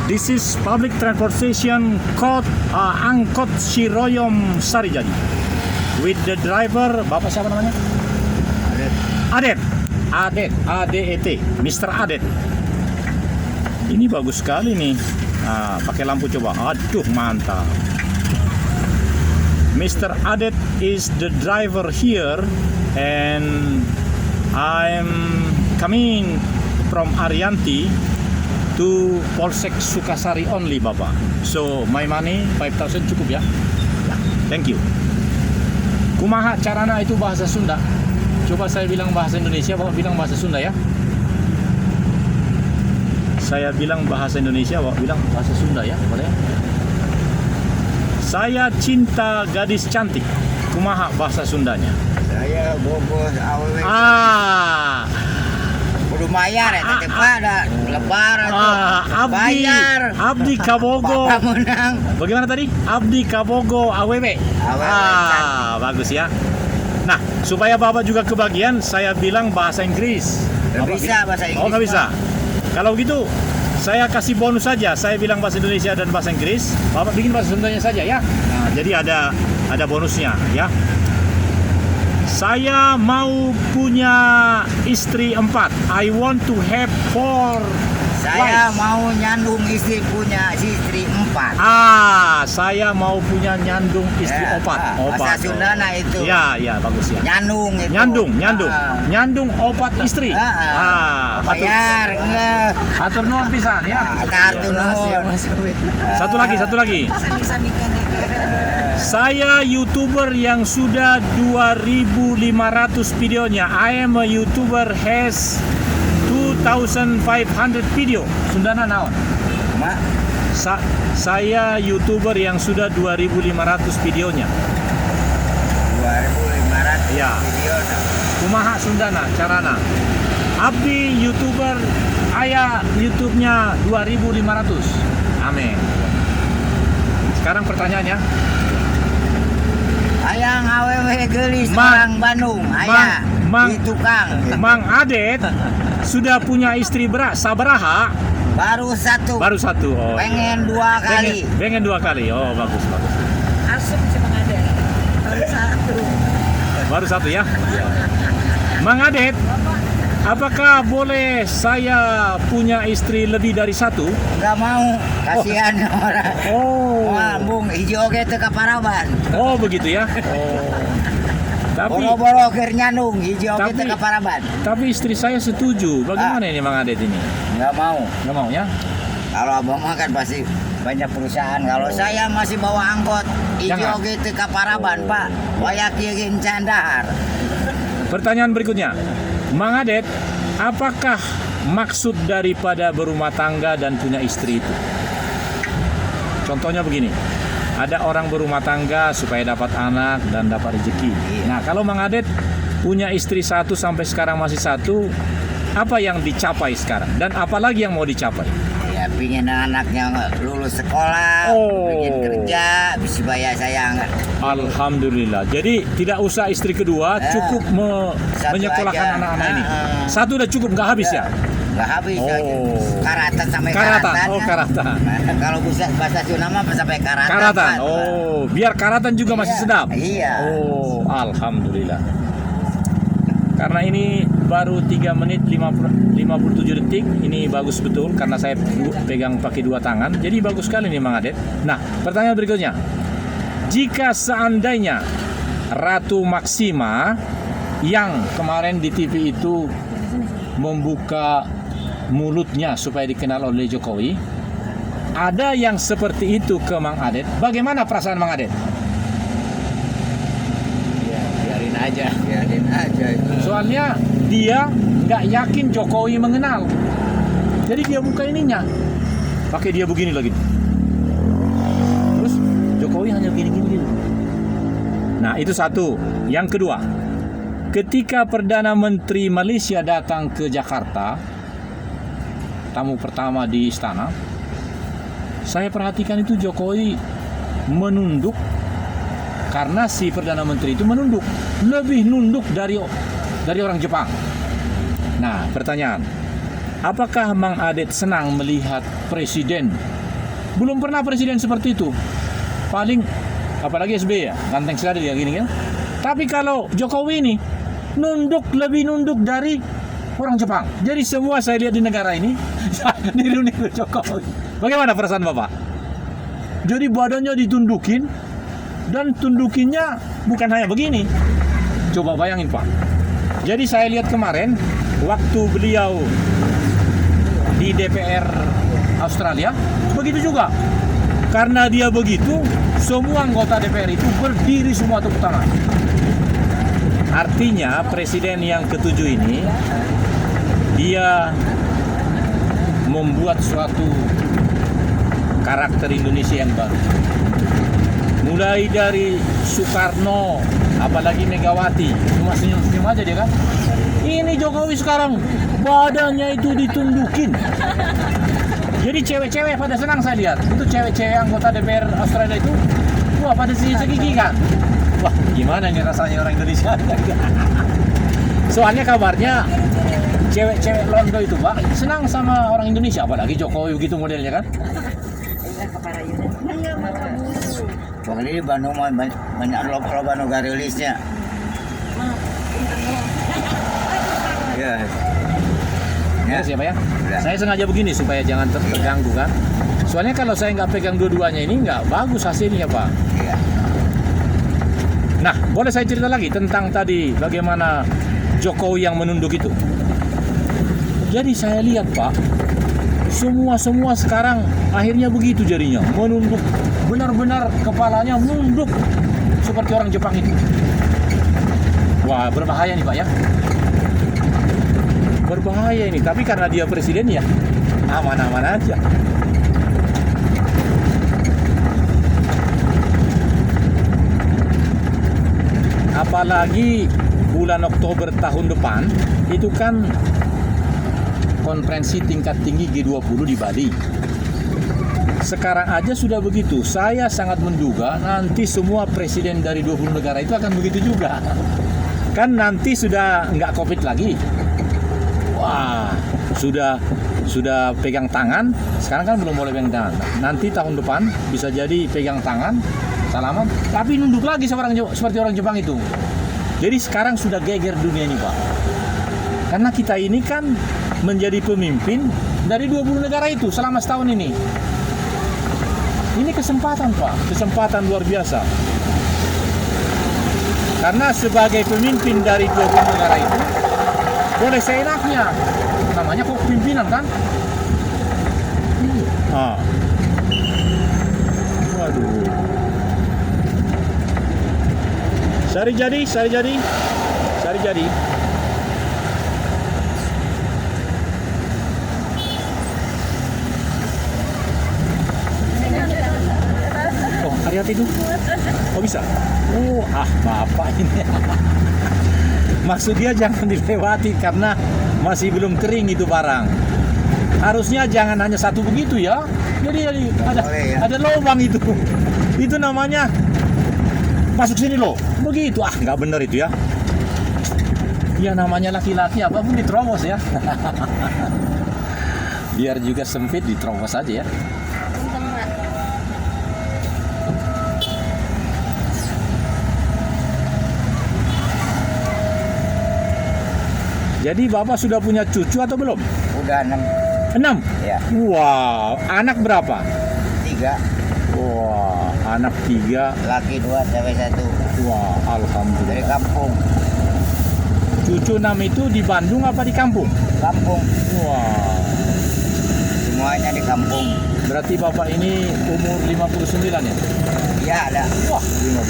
This is public transportation code Angkot Siroyom Sarijadi. With the driver, Bapak siapa namanya? Adet. ADET, Mr. Adet. Ini bagus sekali nih. Nah, pakai lampu coba. Aduh, mantap. Mr. Adet is the driver here and I'm coming from Arianti to Polsek Sukasari only, Bapak. So, my money 5,000 cukup ya? Ya, thank you. Kumaha carana itu bahasa Sunda. Coba saya bilang bahasa Indonesia, Bapak bilang bahasa Sunda ya. Saya bilang bahasa Indonesia, Bapak bilang bahasa Sunda ya, boleh? Saya cinta gadis cantik. Kumaha bahasa Sundanya? Saya bogos awewe. Kudu mayar ya, teh pada lebaran Bayar. Abdi Kabogo. Bapak menang. Bagaimana tadi? Abdi Kabogo awewe. Bagus ya. Nah, supaya Bapak juga kebagian, saya bilang bahasa Inggris. Nggak bisa bahasa Inggris. Oh, nggak bisa. Kalau gitu, saya kasih bonus saja. Saya bilang bahasa Indonesia dan bahasa Inggris. Bapak bikin bahasa Sundanya saja ya. Nah, jadi ada bonusnya ya. Saya mau punya istri 4. I want to have 4 Saya wives. mau nyandung istri punya istri 4. Saya mau punya nyandung istri Ya, 4. bahasa Sundana itu. Ya, bagus ya. Nyandung itu. Nyandung 4 istri. Bayar enggak? Hatur nuhun pisan ya. Kartu nuhun. Satu lagi. Saya YouTuber yang sudah 2.500 videonya. I am a YouTuber has 2,500 video. Sundana naon? Mak, Saya YouTuber yang sudah 2.500 videonya. 2.500 Ya. video. Kumaha Sundana carana? Abdi YouTuber aya YouTube-nya 2.500. Amin. Sekarang pertanyaannya. Hayang awewe geulis Mang- orang Bandung, aya di tukang. Mang Adet sudah punya istri sabaraha? Baru satu. Baru satu. Oh, Pengen 2 kali. Pengen 2 kali. Oh, bagus. Asum cuma ada. Baru satu. Baru satu ya. Mang Adet, apakah boleh saya punya istri lebih dari satu? Enggak mau, kasihan orang. Oh. Bung hijau ge teu kaparaban. Oh, begitu ya. Oh. Tapi Boro-boro keur nyandung hijau ge teu Tapi- kaparaban. tapi istri saya setuju. Bagaimana ini Mang Adet ini? Enggak mau. Nggak mau ya? Kalau abang mah kan pasti banyak perusahaan. Kalau saya masih bawa angkot hijau Jangan. ge teu kaparaban, Pak. Waya kieu ge candar. Pertanyaan berikutnya. Mang Adet, apakah maksud daripada berumah tangga dan punya istri itu? Contohnya begini. Ada orang berumah tangga supaya dapat anak dan dapat rezeki. Nah, kalau Mang Adet punya istri 1 sampai sekarang masih 1, apa yang dicapai sekarang? Dan apalagi yang mau dicapai? Ya pingin anaknya lulus sekolah, Oh. bikin kerja, supaya saya nggak Alhamdulillah. Jadi tidak usah istri kedua, cukup Satu menyekolahkan aja. anak-anak ini. Ah. Satu udah cukup, nggak habis ya? nggak habis Oh. aja. Karatan sampai Karatan. karatan. Oh, ya. karatan. Nah, kalau bisa bahasa Sunda mah sampai karatan. Karatan. Pak. Oh, biar karatan juga masih Iya, sedap. iya. Oh, alhamdulillah. Karena ini baru 3 menit 57 detik. Ini bagus betul karena saya pegang pakai 2 tangan. Jadi bagus sekali nih Mang Adet. Nah, pertanyaan berikutnya. Jika seandainya Ratu Maksima yang kemarin di TV itu membuka mulutnya supaya dikenal oleh Jokowi, ada yang seperti itu ke Mang Adet, bagaimana perasaan Mang Adet? Ya, biarin aja itu. Soalnya dia nggak yakin Jokowi mengenal, jadi dia buka ininya, pakai dia begini lagi. Terus Jokowi hanya gini-gini. Nah, itu satu. Yang kedua, ketika Perdana Menteri Malaysia datang ke Jakarta, tamu pertama di istana, saya perhatikan itu Jokowi menunduk karena si Perdana Menteri itu menunduk, lebih nunduk dari orang Jepang. Nah, pertanyaan, Apakah Mang Adet senang melihat presiden? Belum pernah presiden seperti itu. Paling, apalagi SBY ya, ganteng sekali dia gini kan. Tapi kalau Jokowi ini, lebih nunduk dari orang Jepang. Jadi semua saya lihat di negara ini, niru-niru Jokowi. Bagaimana perasaan Bapak? Jadi badannya ditundukin, dan tundukinnya bukan hanya begini. Coba bayangin Pak. Jadi saya lihat kemarin, waktu beliau di DPR Australia, begitu juga. Karena dia begitu, semua anggota DPR itu berdiri semua tepuk tangan. Artinya presiden yang ketujuh ini, dia membuat suatu karakter Indonesia yang baru. Mulai dari Soekarno, apalagi Megawati, cuma senyum-senyum aja dia kan. Ini Jokowi sekarang badannya itu ditundukin. Jadi cewek-cewek pada senang saya lihat. Itu cewek-cewek anggota DPR Australia itu, wah pada segigi kan. Wah gimana nih rasanya orang Indonesia. Soalnya kabarnya cewek-cewek Londo itu Pak senang sama orang Indonesia, apalagi Jokowi gitu modelnya kan. Kalau ini Bandung mah banyak loba negara rilisnya. Ya. Ya siapa ya? Ya. Saya sengaja begini supaya jangan terganggu kan. Soalnya kalau saya nggak pegang dua-duanya ini nggak bagus hasilnya Pak. Iya. Nah, boleh saya cerita lagi tentang tadi bagaimana Jokowi yang menunduk itu. Jadi saya lihat Pak, semua sekarang akhirnya begitu jadinya, menunduk, benar-benar kepalanya menunduk seperti orang Jepang itu. Wah, berbahaya nih Pak ya. Berbahaya ini, tapi karena dia presiden ya aman-aman aja. Apalagi bulan Oktober tahun depan itu kan konferensi tingkat tinggi G20 di Bali. Sekarang aja sudah begitu. Saya sangat menduga nanti semua presiden dari 20 negara itu akan begitu juga. Kan nanti sudah nggak COVID lagi. Wah, sudah pegang tangan. Sekarang kan belum boleh pegang tangan. Nanti tahun depan bisa jadi pegang tangan, salaman, tapi nunduk lagi seperti orang Jepang itu. Jadi sekarang sudah geger dunia ini Pak. Karena kita ini kan menjadi pemimpin dari 20 negara itu selama setahun ini. Ini kesempatan Pak, kesempatan luar biasa. Karena sebagai pemimpin dari 20 negara itu, boleh seenaknya. Namanya kok pimpinan kan? Ah. Waduh. Sari jadi. Oh, hati-hati tuh. Oh bisa? Oh, Bapak ini. Maksud dia jangan dilewati karena masih belum kering itu barang. Harusnya jangan hanya satu begitu ya. Jadi ada lubang itu. Itu namanya masuk sini loh. Begitu nggak bener itu ya. Ya namanya laki-laki apapun diterobos ya. Biar juga sempit diterobos aja ya. Jadi Bapak sudah punya cucu atau belum? Udah 6. 6? Ya. Wow, anak berapa? 3. Wah, anak 3. Laki 2, cewek 1. Wah, Dari alhamdulillah. kampung. Cucu 6 itu di Bandung apa di kampung? Kampung. Wah, Semuanya di kampung. berarti Bapak ini umur 59 ya? Iya ada. Wah, 59.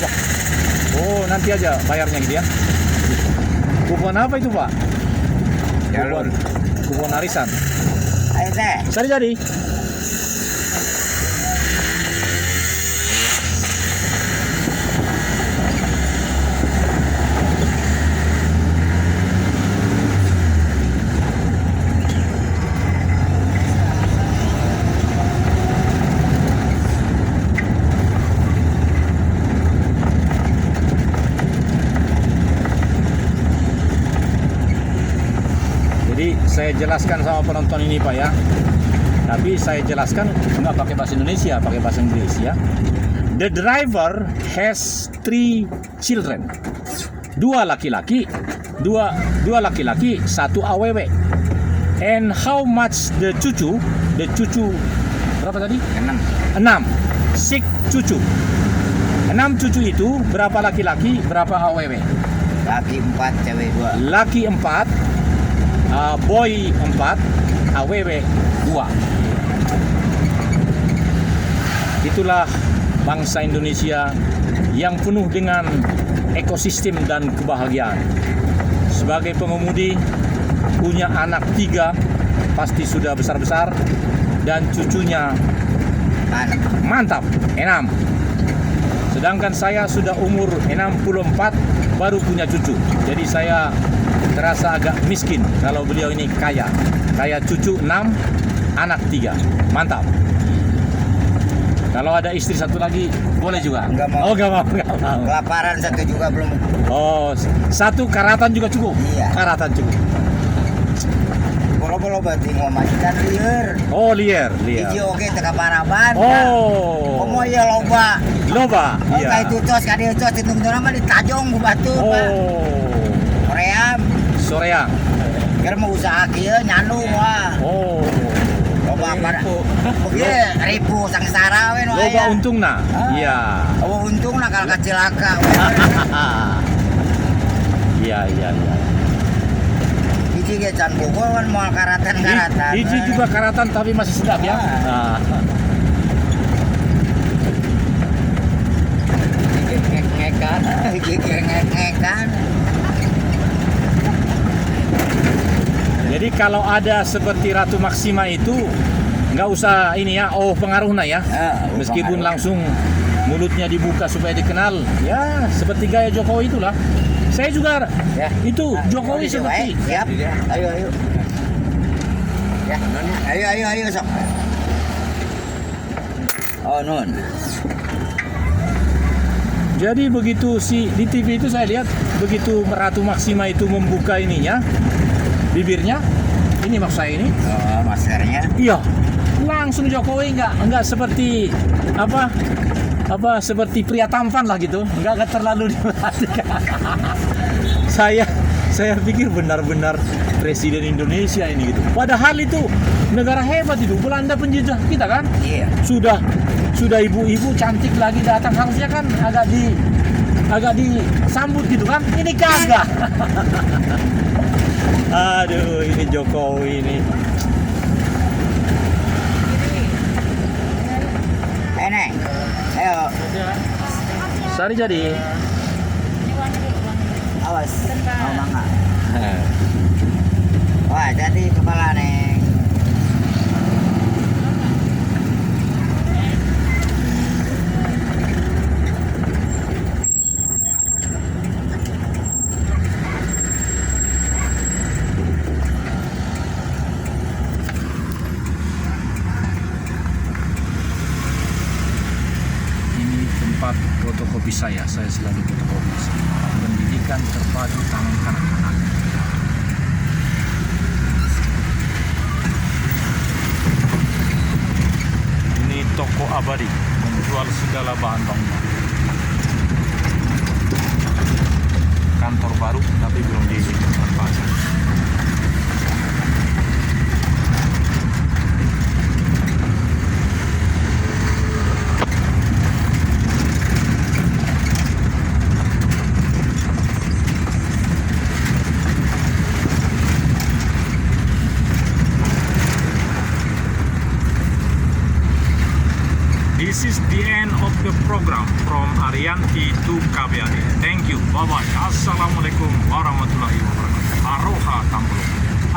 Wah. Oh, nanti aja bayarnya gitu ya. Kupon apa itu, Pak? Jalur. Kupon arisan. Ayo teh. Sari jadi. saya jelaskan sama penonton ini Pak ya. Tapi saya jelaskan nggak pakai bahasa Indonesia, pakai bahasa Inggris ya. The driver has 3 children. 2 laki-laki, 2 laki-laki, 1 AWW. And how much the cucu? The cucu berapa tadi? 6. 6 cucu. 6 cucu itu berapa laki-laki, berapa AWW? Laki 4, cewek 2. Laki 4, boy 4, AWW 2. Itulah bangsa Indonesia yang penuh dengan ekosistem dan kebahagiaan. Sebagai pengemudi, punya anak 3, pasti sudah besar-besar, dan cucunya mantap, 6. Sedangkan saya sudah umur 64, baru punya cucu. Jadi saya terasa agak miskin kalau beliau ini kaya. Kaya cucu 6, anak 3, mantap. Kalau ada istri 1 lagi, boleh juga? Enggak mau. Oh, enggak mau. Kelaparan 1 juga belum. Oh, 1 karatan juga cukup? Iya. Karatan cukup. Kalau berarti mau majikan liar. Oh, liar. Iji oke teka paraban. Oh. Komo ya loba. Loba. Oh, Iya. kayak itu tos kadeu tos ditunggu nama ditajong ku batu, Pak. Oh. Korea. Soreang. Kira mau usaha kieu nyandu wah. Oh. Loba pada. Oke, ribu sangsara we no Loba aya. untungna. Ah. Iya. Oh, untung nak kalau kecilaka. Iya. Iji ge can Bogor kan moal karatan-karatan. Hiji juga karatan tapi masih sedap ya. Ah. Nah. Ngek-ngekan. Ngek-ngekan. Jadi kalau ada seperti Ratu Maksima itu nggak usah ini ya, pengaruhnya ya. Meskipun langsung mulutnya dibuka supaya dikenal, ya seperti gaya Jokowi itulah. Saya juga Ya. itu Jokowi Siap. seperti. Siap. Ayo. Ya, nonnya. Ayo sok. Oh, non. Jadi begitu di TV itu saya lihat begitu Ratu Maksima itu membuka ininya, bibirnya, ini maksud saya ini. Oh, maskernya. Iya, langsung Jokowi nggak seperti apa seperti pria tampan lah gitu, nggak terlalu diperhatikan. saya pikir benar-benar presiden Indonesia ini gitu. Padahal itu negara hebat itu, Belanda penjajah kita kan. Iya. Sudah ibu-ibu cantik lagi datang, harusnya kan agak disambut gitu kan. Ini kagak. Aduh, ini Jokowi ini. Neng. Ayo. Sari jadi. Awas. Oh, mangga. Wah, jadi kepala Neng. Tempat fotokopi saya selalu fotokopi. Pendidikan terpadu tangan kanak-kanak. Ini toko abadi, menjual segala bahan bangunan. Kantor baru tapi belum dipasang. This is the end of the program from Arianti to KBRI. Thank you. Bye-bye. Assalamualaikum warahmatullahi wabarakatuh. Aroha Tambolo.